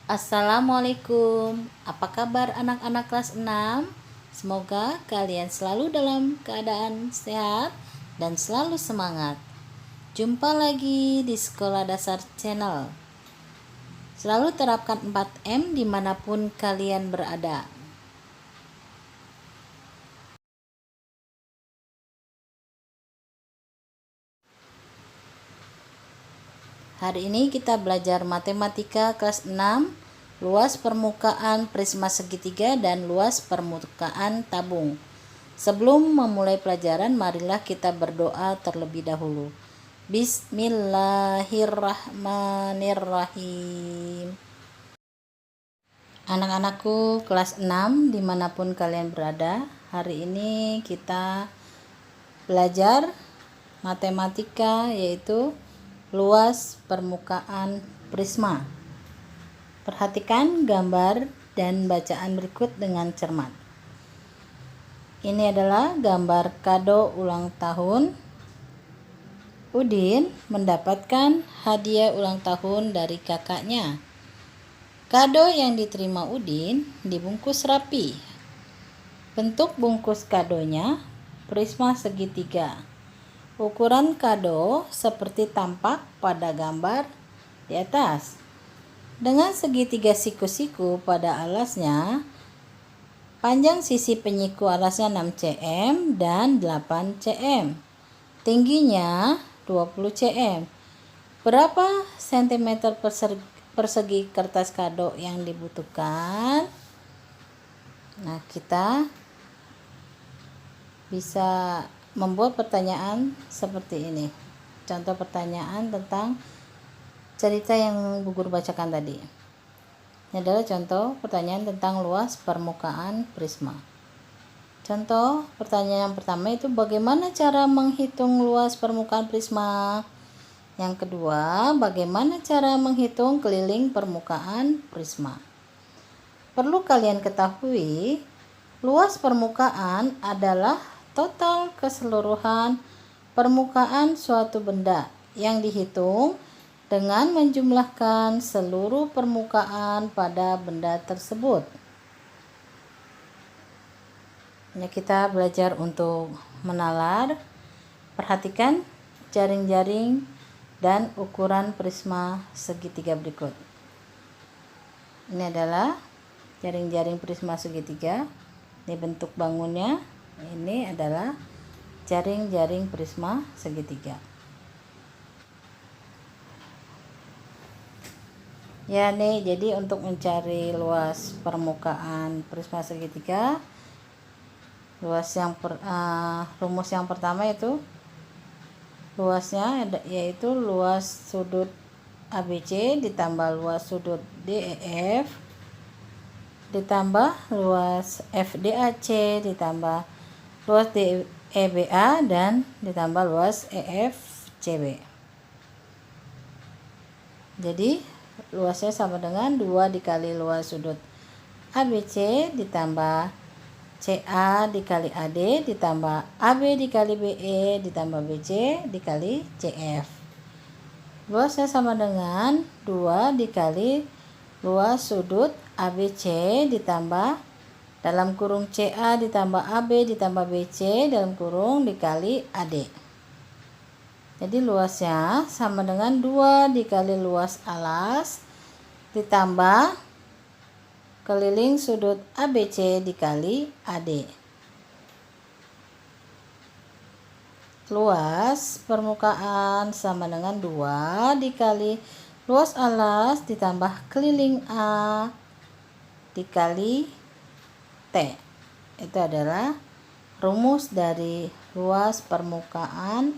Assalamualaikum. Apa kabar anak-anak kelas 6? Semoga kalian selalu dalam keadaan sehat dan selalu semangat. Jumpa lagi di Sekolah Dasar Channel. Selalu terapkan 4M dimanapun kalian berada. Hari ini kita belajar matematika kelas 6, luas permukaan prisma segitiga dan luas permukaan tabung. Sebelum memulai pelajaran, marilah kita berdoa terlebih dahulu. Bismillahirrahmanirrahim. Anak-anakku kelas 6 dimanapun kalian berada, hari ini kita belajar matematika yaitu luas permukaan prisma. Perhatikan gambar dan bacaan berikut dengan cermat. Ini adalah gambar kado ulang tahun. Udin mendapatkan hadiah ulang tahun dari kakaknya. Kado yang diterima Udin dibungkus rapi. Bentuk bungkus kadonya prisma segitiga. Ukuran kado seperti tampak pada gambar di atas. Dengan segitiga siku-siku pada alasnya, panjang sisi penyiku alasnya 6 cm dan 8 cm. Tingginya 20 cm. Berapa sentimeter persegi kertas kado yang dibutuhkan? Nah, kita bisa membuat pertanyaan seperti ini. Contoh pertanyaan tentang cerita yang Bu Guru bacakan tadi. Ini adalah contoh pertanyaan tentang luas permukaan prisma. Contoh pertanyaan yang pertama itu bagaimana cara menghitung luas permukaan prisma? Yang kedua, bagaimana cara menghitung keliling permukaan prisma? Perlu kalian ketahui, luas permukaan adalah total keseluruhan permukaan suatu benda yang dihitung dengan menjumlahkan seluruh permukaan pada benda tersebut. Ya, kita belajar untuk menalar. Perhatikan jaring-jaring dan ukuran prisma segitiga berikut. Ini adalah jaring-jaring prisma segitiga. Ini bentuk bangunnya. Ini adalah jaring-jaring prisma segitiga. Ya nih, jadi untuk mencari luas permukaan prisma segitiga, rumus yang pertama itu luasnya yaitu luas sudut ABC ditambah luas sudut DEF ditambah luas FDAC ditambah luas DEBA dan ditambah luas EFCB. Jadi luasnya sama dengan 2 dikali luas sudut ABC ditambah CA dikali AD ditambah AB dikali BE ditambah BC dikali CF. Luasnya sama dengan 2 dikali luas sudut ABC ditambah dalam kurung CA ditambah AB ditambah BC dalam kurung dikali AD. Jadi luasnya sama dengan 2 dikali luas alas ditambah keliling sudut ABC dikali AD. Luas permukaan sama dengan 2 dikali luas alas ditambah keliling A dikali T. Itu adalah rumus dari luas permukaan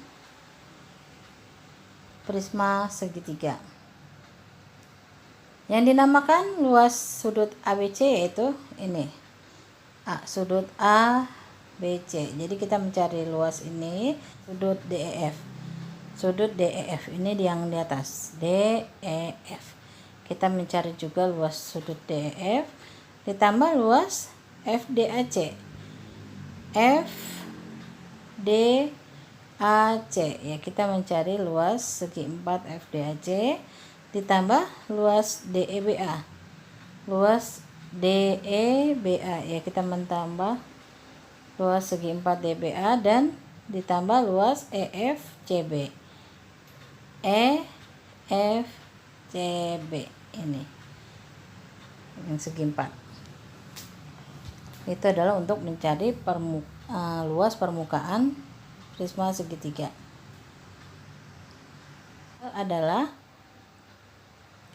prisma segitiga. Yang dinamakan luas sudut ABC yaitu ini. Sudut ABC. Jadi kita mencari luas ini sudut DEF. Sudut DEF ini yang di atas. DEF. Kita mencari juga luas sudut DEF ditambah luas FDAC. FDAC ya, kita mencari luas segi 4 FDAC ditambah luas DEBA. luas DEBA, ya kita menambah luas segi 4 DBA dan ditambah luas EFCB. EFCB ini yang segi 4. Itu adalah untuk mencari luas permukaan prisma segitiga.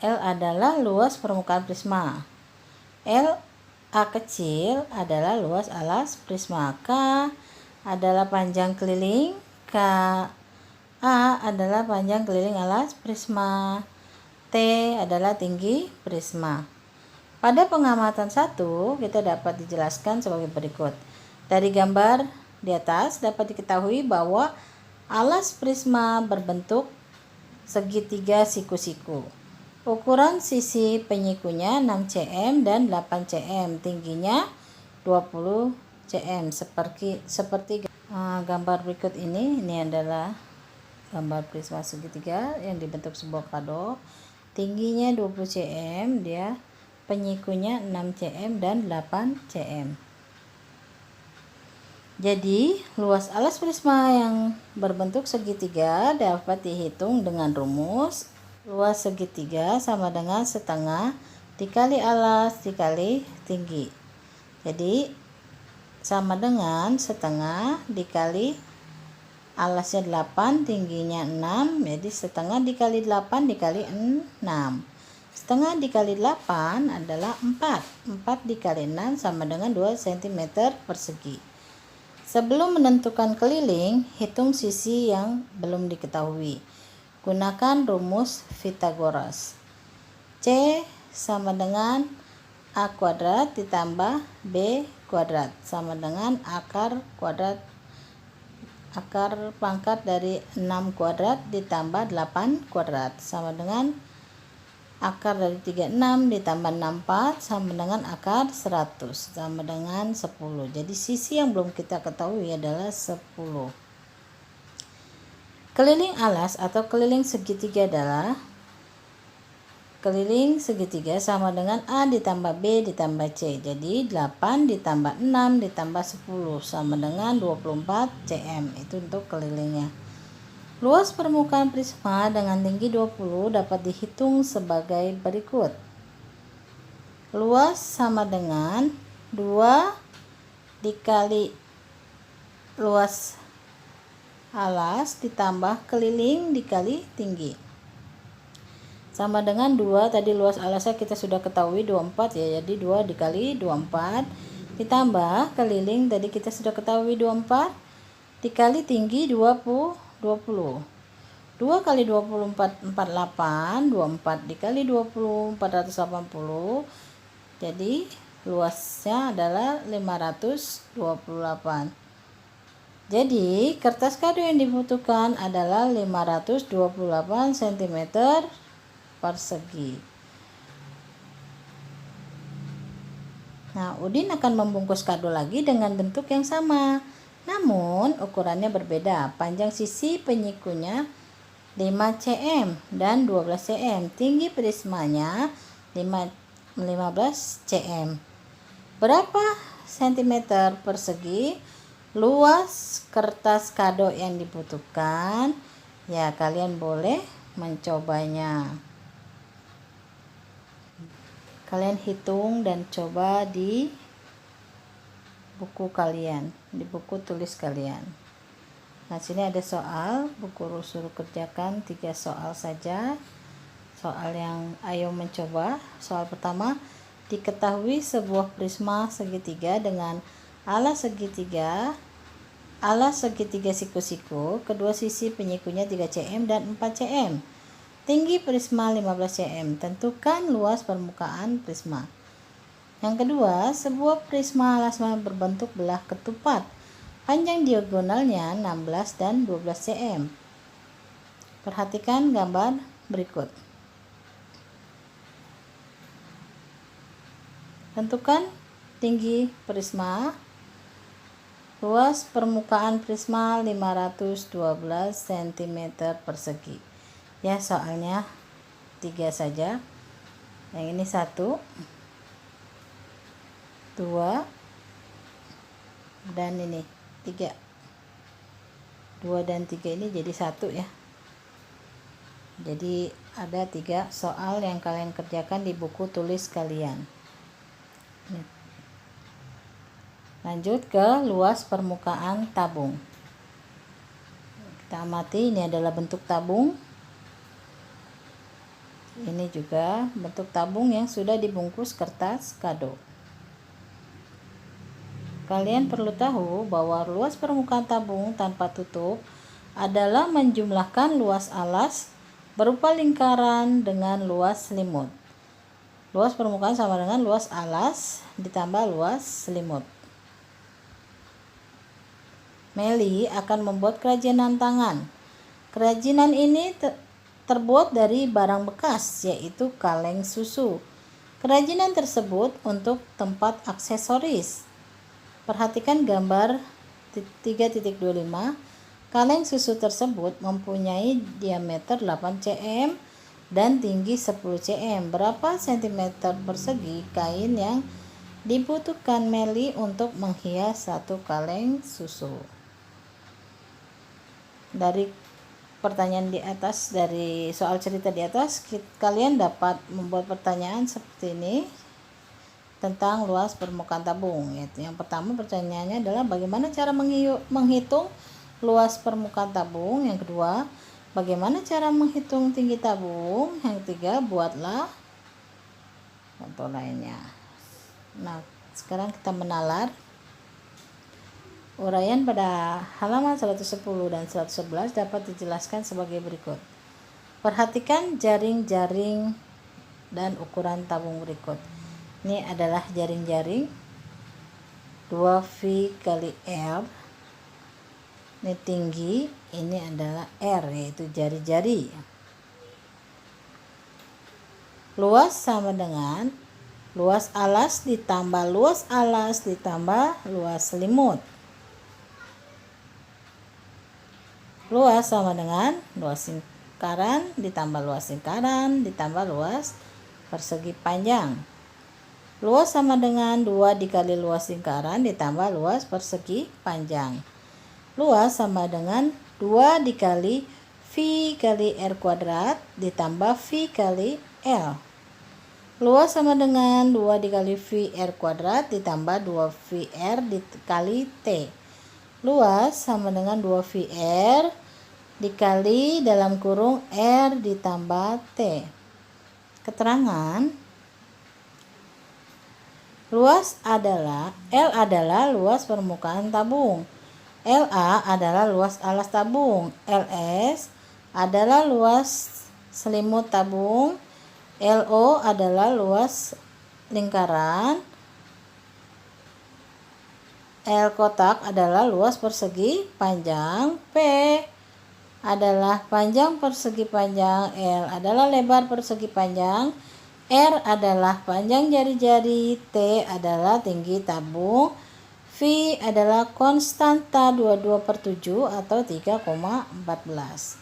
L adalah luas permukaan prisma. A kecil adalah luas alas prisma. K adalah panjang keliling. A adalah panjang keliling alas prisma. T adalah tinggi prisma. Pada pengamatan 1, kita dapat dijelaskan sebagai berikut. Dari gambar di atas dapat diketahui bahwa alas prisma berbentuk segitiga siku-siku. Ukuran sisi penyikunya 6 cm dan 8 cm, tingginya 20 cm seperti gambar berikut ini. Ini adalah gambar prisma segitiga yang dibentuk sebuah kado, tingginya 20 cm, dia penyikunya 6 cm dan 8 cm. Jadi luas alas prisma yang berbentuk segitiga dapat dihitung dengan rumus luas segitiga sama dengan setengah dikali alas dikali tinggi. Jadi sama dengan setengah dikali alasnya 8, tingginya 6, jadi setengah dikali 8 dikali 6. Setengah dikali 8 adalah 4. 4 dikali 6 sama dengan 2 cm persegi. Sebelum menentukan keliling, hitung sisi yang belum diketahui. Gunakan rumus Pythagoras. C sama dengan A kuadrat ditambah B kuadrat sama dengan akar pangkat dari 6 kuadrat ditambah 8 kuadrat sama dengan akar dari 36 ditambah 64 sama dengan akar 100 sama dengan 10. Jadi sisi yang belum kita ketahui adalah 10. Keliling alas atau keliling segitiga adalah keliling segitiga sama dengan A ditambah B ditambah C. Jadi 8 ditambah 6 ditambah 10 sama dengan 24 cm. Itu untuk kelilingnya. Luas permukaan prisma dengan tinggi 20 dapat dihitung sebagai berikut. Luas sama dengan 2 dikali luas alas ditambah keliling dikali tinggi. Sama dengan 2, tadi luas alasnya kita sudah ketahui 24 ya. Jadi 2 dikali 24 ditambah keliling tadi kita sudah ketahui 24 dikali tinggi 20. 2 kali 24 48, 24 dikali 20 480. Jadi luasnya adalah 528. Jadi kertas kado yang dibutuhkan adalah 528 cm persegi. Nah, Udin akan membungkus kado lagi dengan bentuk yang sama. Namun ukurannya berbeda. Panjang sisi penyikunya 5 cm dan 12 cm. Tinggi prismanya 15 cm. Berapa cm persegi? Luas kertas kado yang dibutuhkan, ya kalian boleh mencobanya. Kalian hitung dan coba di buku kalian, di buku tulis kalian. Nah, sini ada soal, buku suruh kerjakan 3 soal saja. Soal yang ayo mencoba. Soal pertama, diketahui sebuah prisma segitiga dengan alas segitiga siku-siku, kedua sisi penyikunya 3 cm dan 4 cm. Tinggi prisma 15 cm. Tentukan luas permukaan prisma. Yang kedua, sebuah prisma alas berbentuk belah ketupat. Panjang diagonalnya 16 dan 12 cm. Perhatikan gambar berikut. Tentukan tinggi prisma. Luas permukaan prisma 512 cm persegi. Ya, soalnya 3 saja. Yang ini 1. 2 dan ini 3. 2 dan 3 ini jadi 1 ya. Jadi ada 3 soal yang kalian kerjakan di buku tulis kalian. Lanjut ke luas permukaan tabung. Kita amati, ini adalah bentuk tabung. Ini juga bentuk tabung yang sudah dibungkus kertas kado. Kalian perlu tahu bahwa luas permukaan tabung tanpa tutup adalah menjumlahkan luas alas berupa lingkaran dengan luas selimut. Luas permukaan sama dengan luas alas ditambah luas selimut. Meli akan membuat kerajinan tangan. Kerajinan ini terbuat dari barang bekas, yaitu kaleng susu. Kerajinan tersebut untuk tempat aksesoris. Perhatikan gambar 3.25. Kaleng susu tersebut mempunyai diameter 8 cm dan tinggi 10 cm. Berapa cm persegi kain yang dibutuhkan Meli untuk menghias satu kaleng susu? Dari pertanyaan di atas, dari soal cerita di atas, kalian dapat membuat pertanyaan seperti ini tentang luas permukaan tabung. Yang pertama pertanyaannya adalah bagaimana cara menghitung luas permukaan tabung. Yang kedua, bagaimana cara menghitung tinggi tabung. Yang ketiga, buatlah contoh lainnya. Nah, sekarang kita menalar. Uraian pada halaman 110 dan 111 dapat dijelaskan sebagai berikut. Perhatikan jaring-jaring dan ukuran tabung berikut. Ini adalah jaring-jaring 2V kali R. Ini tinggi, ini adalah R, yaitu jari-jari. Luas sama dengan luas alas ditambah luas alas ditambah luas selimut. Luas sama dengan luas lingkaran ditambah luas lingkaran ditambah luas persegi panjang. Luas sama dengan 2 dikali luas lingkaran ditambah luas persegi panjang. Luas sama dengan 2 dikali V kali R kuadrat ditambah V kali L. Luas sama dengan 2 dikali V R kuadrat ditambah 2VR dikali T. Luas sama dengan 2VR dikali dalam kurung R ditambah T. Keterangan luas adalah L adalah luas permukaan tabung. LA adalah luas alas tabung. LS adalah luas selimut tabung. LO adalah luas lingkaran. L kotak adalah luas persegi panjang. P adalah panjang persegi panjang. L adalah lebar persegi panjang. R adalah panjang jari-jari. T adalah tinggi tabung. V adalah konstanta 22/7 atau 3,14.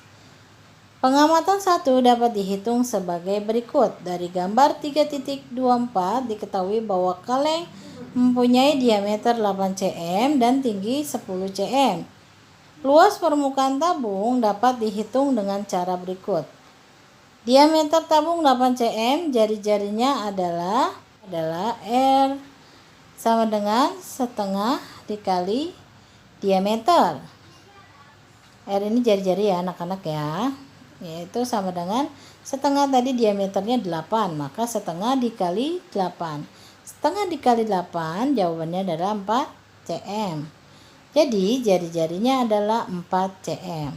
Pengamatan 1 dapat dihitung sebagai berikut. Dari gambar 3.24 diketahui bahwa kaleng mempunyai diameter 8 cm dan tinggi 10 cm. Luas permukaan tabung dapat dihitung dengan cara berikut. Diameter tabung 8 cm, jari-jarinya adalah R sama dengan setengah dikali diameter. R ini jari-jari ya anak-anak ya. Yaitu sama dengan setengah tadi diameternya 8, maka setengah dikali 8. Setengah dikali 8 jawabannya adalah 4 cm. Jadi jari-jarinya adalah 4 cm.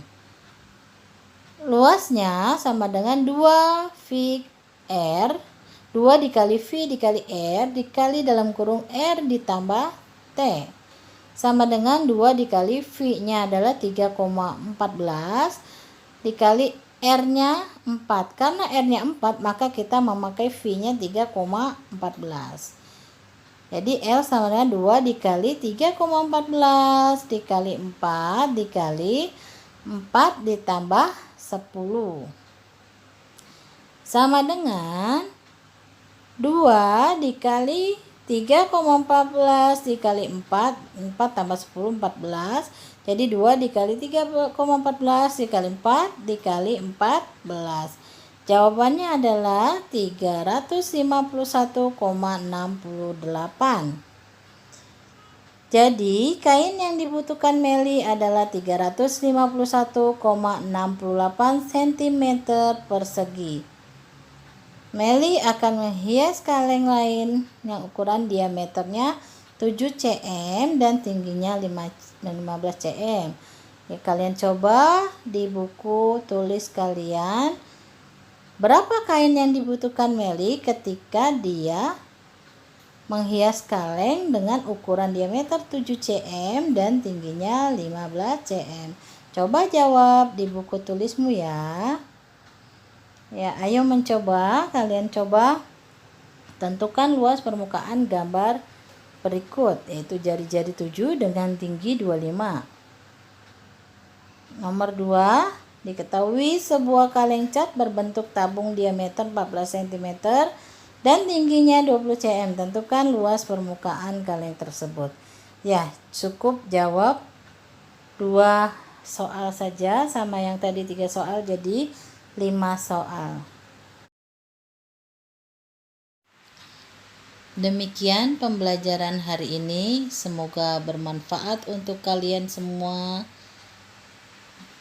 Luasnya sama dengan 2VR, 2 dikali V dikali R dikali dalam kurung R ditambah T. Sama dengan 2 dikali V-nya adalah 3,14 dikali R-nya 4. Karena R-nya 4 maka kita memakai V-nya 3,14. Jadi L sama dengan 2 dikali 3,14 dikali 4 dikali 4 ditambah 10 sama dengan 2 dikali 3,14 dikali 4, 4 tambah 10, 14. Jadi 2 dikali 3,14 dikali 4 dikali 14. Jawabannya adalah 351,68. Jadi, kain yang dibutuhkan Meli adalah 351,68 cm persegi. Meli akan menghias kaleng lain yang ukuran diameternya 7 cm dan tingginya 15 cm. Ya, kalian coba di buku tulis kalian berapa kain yang dibutuhkan Meli ketika dia menghias kaleng dengan ukuran diameter 7 cm dan tingginya 15 cm. Coba jawab di buku tulismu ya. Ya, ayo mencoba, kalian coba tentukan luas permukaan gambar berikut, yaitu jari-jari 7 dengan tinggi 25. Nomor 2, diketahui sebuah kaleng cat berbentuk tabung diameter 14 cm dan tingginya 20 cm. Tentukan luas permukaan kaleng tersebut. Ya, cukup jawab 2 soal saja, sama yang tadi 3 soal jadi 5 soal. Demikian pembelajaran hari ini, semoga bermanfaat untuk kalian semua.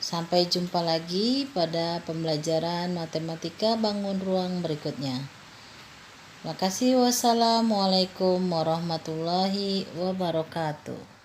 Sampai jumpa lagi pada pembelajaran matematika bangun ruang berikutnya. Terima kasih. Wassalamualaikum warahmatullahi wabarakatuh.